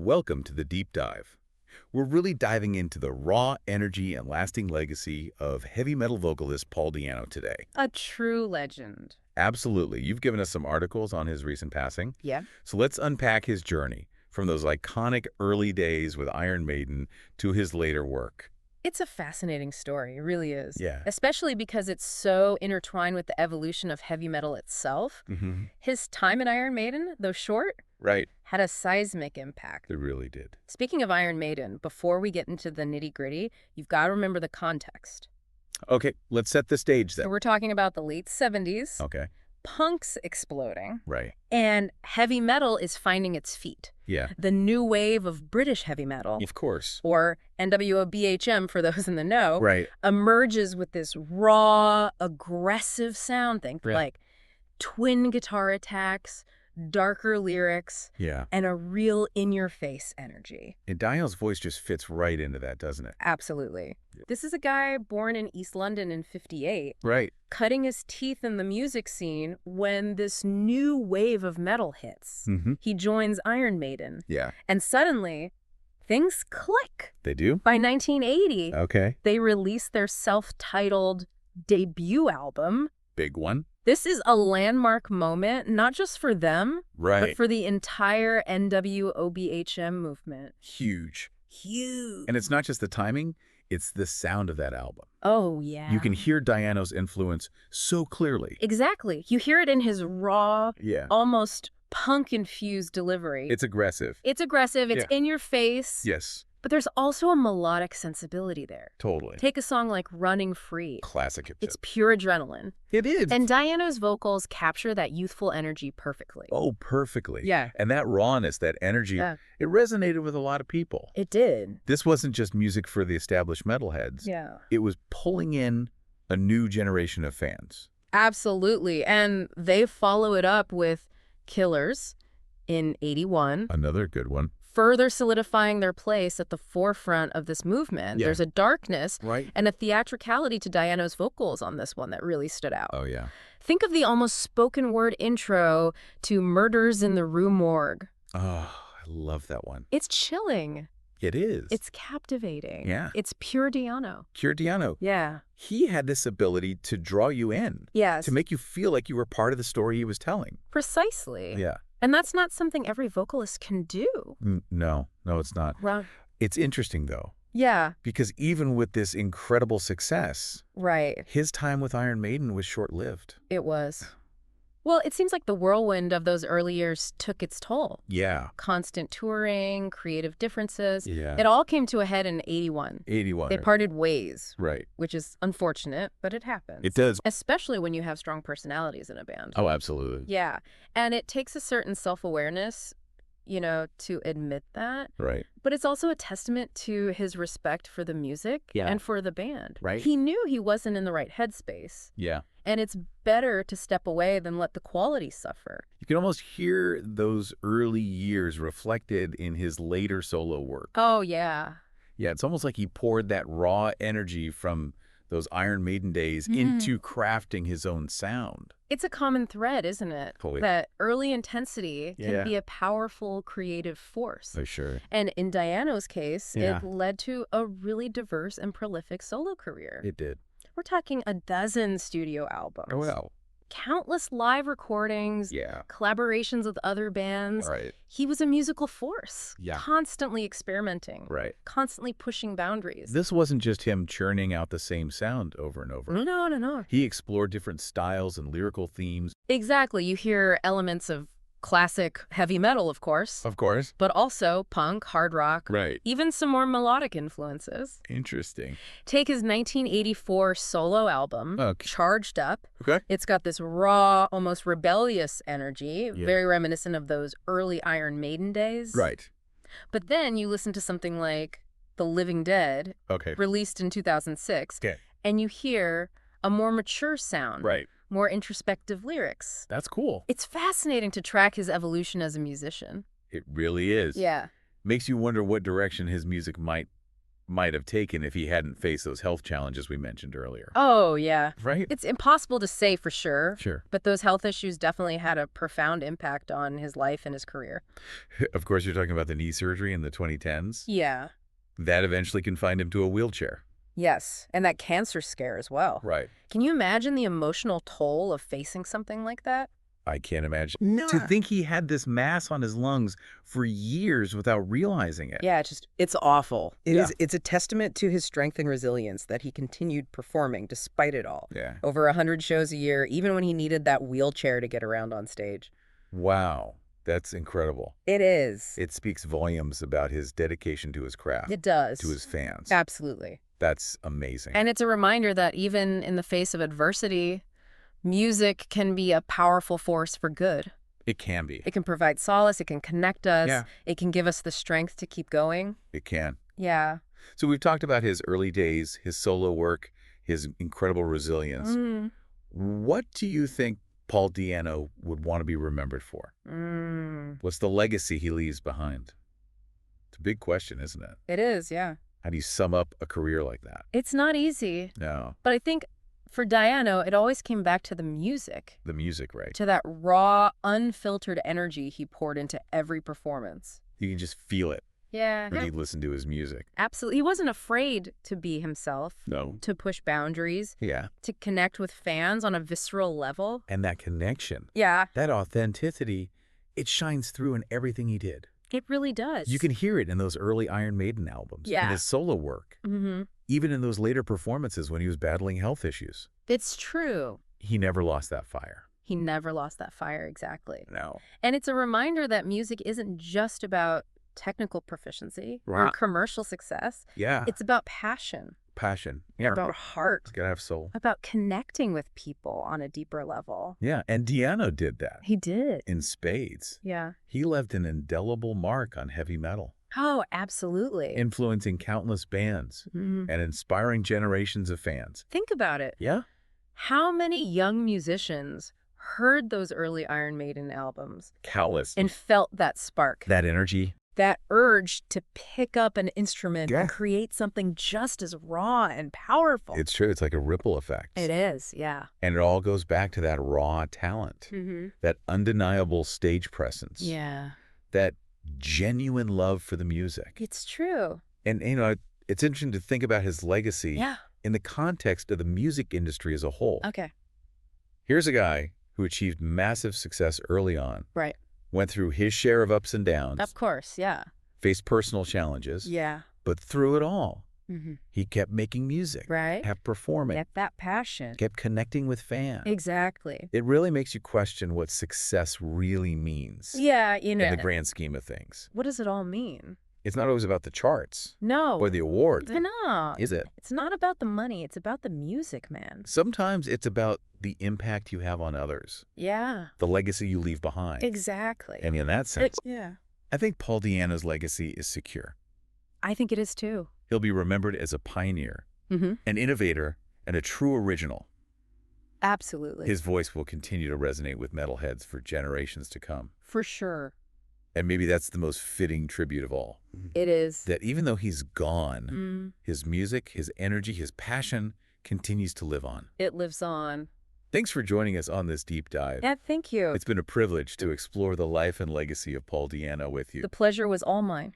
Welcome to the deep dive. We're really diving into the raw energy and lasting legacy of heavy metal vocalist Paul Di'Anno today. A true legend. Absolutely. You've given us some articles on his recent passing. Yeah. So let's unpack his journey from those iconic early days with Iron Maiden to his later work. It's a fascinating story. It really is. Yeah. Especially because it's so intertwined with the evolution of heavy metal itself. His time in Iron Maiden, though short, Right. had a seismic impact. It really did. Speaking of Iron Maiden, before we get into the nitty-gritty, you've got to remember the context. Okay, let's set the stage So then. we're talking about the late 70s, Okay. punk's exploding, Right. and heavy metal is finding its feet. Yeah. The new wave of British heavy metal, Of course. or NWO/BHM for those in the know, Right. emerges with this raw, aggressive sound. Think Yeah. like twin guitar attacks, darker lyrics, Yeah. and a real in-your-face energy. And Di'Anno's voice just fits right into that, doesn't it? Absolutely. This is a guy born in East London in '58, Right. cutting his teeth in the music scene when this new wave of metal hits. He joins Iron Maiden, Yeah. and suddenly, things click. They do? By 1980, Okay. they release their self-titled debut album. Big one. This is a landmark moment, not just for them, Right. but for the entire NWO/BHM movement. Huge. Huge. And it's not just the timing, it's the sound of that album. Oh, yeah. You can hear Di'Anno's influence so clearly. Exactly. You hear it in his raw, Yeah. almost punk-infused delivery. It's aggressive. It's aggressive. It's in your face. Yes. But there's also a melodic sensibility there. Totally. Take a song like Running Free. Classic hip It's pure adrenaline. It is. And Di'Anno's vocals capture that youthful energy perfectly. Oh, perfectly. Yeah. And that rawness, that energy, Yeah. it resonated with a lot of people. It did. This wasn't just music for the established metalheads. Yeah. It was pulling in a new generation of fans. Absolutely. And they follow it up with Killers in '81, Another good one. further solidifying their place at the forefront of this movement. Yeah. There's a darkness Right. and a theatricality to Di'Anno's vocals on this one that really stood out. Oh, yeah. Think of the almost spoken word intro to Murders in the Rue Morgue. Oh, I love that one. It's chilling. It is. It's captivating. Yeah. It's pure Di'Anno. Pure Di'Anno. Yeah. He had this ability to draw you in, Yes. to make you feel like you were part of the story he was telling. Precisely. Yeah. And that's not something every vocalist can do. No, it's not. Right. It's interesting, though, Yeah. because even with this incredible success, Right. his time with Iron Maiden was short-lived. It was. Well, it seems like the whirlwind of those early years took its toll. Yeah. Constant touring, creative differences. Yeah. It all came to a head in '81. 81. They parted ways, Right. which is unfortunate, but it happens. It does. Especially when you have strong personalities in a band. Oh, absolutely. Yeah. And it takes a certain self-awareness, to admit that. Right. But it's also a testament to his respect for the music Yeah. and for the band. Right. He knew he wasn't in the right headspace. Yeah. And it's better to step away than let the quality suffer. You can almost hear those early years reflected in his later solo work. Oh, yeah. Yeah, it's almost like he poured that raw energy from those Iron Maiden days into crafting his own sound. It's a common thread, isn't it? Totally. That early intensity can Yeah. be a powerful creative force. For sure. And in Di'Anno's case, Yeah. it led to a really diverse and prolific solo career. It did. We're talking a dozen studio albums. Oh, well. Countless live recordings, Yeah. collaborations with other bands. Right. He was a musical force, Yeah. constantly experimenting, Right. constantly pushing boundaries. This wasn't just him churning out the same sound over and over. No. He explored different styles and lyrical themes. Exactly. You hear elements of classic heavy metal, of course, Of course. but also punk, hard rock, Right. even some more melodic influences. Interesting. Take his 1984 solo album, Okay. Charged Up. Okay. It's got this raw, almost rebellious energy, Yeah. very reminiscent of those early Iron Maiden days. Right. But then you listen to something like The Living Dead, Okay. released in 2006, Okay. and you hear a more mature sound, Right. more introspective lyrics. That's cool. It's fascinating to track his evolution as a musician. It really is. Yeah. Makes you wonder what direction his music might might have taken if he hadn't faced those health challenges we mentioned earlier. Oh, yeah. Right? It's impossible to say for sure. Sure. But those health issues definitely had a profound impact on his life and his career. Of course, you're talking about the knee surgery in the 2010s. Yeah. That eventually confined him to a wheelchair. Yes. And that cancer scare as well. Right. Can you imagine the emotional toll of facing something like that? I can't imagine. No. To think he had this mass on his lungs for years without realizing it. Yeah, It's awful. Yeah. It's a testament to his strength and resilience that he continued performing despite it all. Yeah. Over 100 shows a year, even when he needed that wheelchair to get around on stage. Wow. That's incredible. It is. It speaks volumes about his dedication to his craft. It does. To his fans. Absolutely. That's amazing. And it's a reminder that even in the face of adversity, music can be a powerful force for good. It can be. It can provide solace. It can connect us. Yeah. It can give us the strength to keep going. It can. Yeah. So we've talked about his early days, his solo work, his incredible resilience. Mm. What do you think Paul Di'Anno would want to be remembered for? What's the legacy he leaves behind? It's a big question, isn't it? It is, yeah. How do you sum up a career like that? It's not easy. No. But I think for Di'Anno, it always came back to the music, The music, right? to that raw, unfiltered energy he poured into every performance. You can just feel it Yeah. when you listen to his music. Absolutely. He wasn't afraid to be himself, No. to push boundaries, Yeah. to connect with fans on a visceral level. And that connection, Yeah, that authenticity, it shines through in everything he did. it really does. You can hear it in those early Iron Maiden albums, in Yeah. his solo work, Mm-hmm. even in those later performances when he was battling health issues. It's true. He never lost that fire. He never lost that fire, exactly. No. And it's a reminder that music isn't just about technical proficiency or Right. commercial success. Yeah. It's about passion, Passion. Yeah. about heart, It's gotta have soul. about connecting with people on a deeper level. Yeah. And Di'Anno did that He did. in spades. Yeah. He left an indelible mark on heavy metal, Oh, absolutely. influencing countless bands Mhm. and inspiring generations of fans. Think about it. Yeah. How many young musicians heard those early Iron Maiden albums Countless. and felt that spark, That energy. that urge to pick up an instrument Yeah. and create something just as raw and powerful? It's true. It's like a ripple effect. It is, yeah. And it all goes back to that raw talent, Mm-hmm. that undeniable stage presence, Yeah. that genuine love for the music. It's true. And, it's interesting to think about his legacy Yeah. in the context of the music industry as a whole. Okay. Here's a guy who achieved massive success early on, Right. went through his share of ups and downs, Of course, yeah. faced personal challenges, Yeah. but through it all, Mm-hmm. he kept making music, Right. kept performing, Get that passion. kept connecting with fans. Exactly. It really makes you question what success really means Yeah, in the grand scheme of things. what does it all mean? It's not always about the charts No. or the awards, No. is it? It's not about the money. It's about the music, man. Sometimes it's about the impact you have on others, Yeah. the legacy you leave behind. Exactly. And in that sense, Yeah. I think Paul Di'Anno's legacy is secure. I think it is too. He'll be remembered as a pioneer, Mm-hmm. an innovator, and a true original. Absolutely. His voice will continue to resonate with metalheads for generations to come. For sure. And maybe that's the most fitting tribute of all. It is. That even though he's gone, Mm, his music, his energy, his passion continues to live on. it lives on. Thanks for joining us on this deep dive. Yeah, thank you. It's been a privilege to explore the life and legacy of Paul Di'Anno with you. The pleasure was all mine.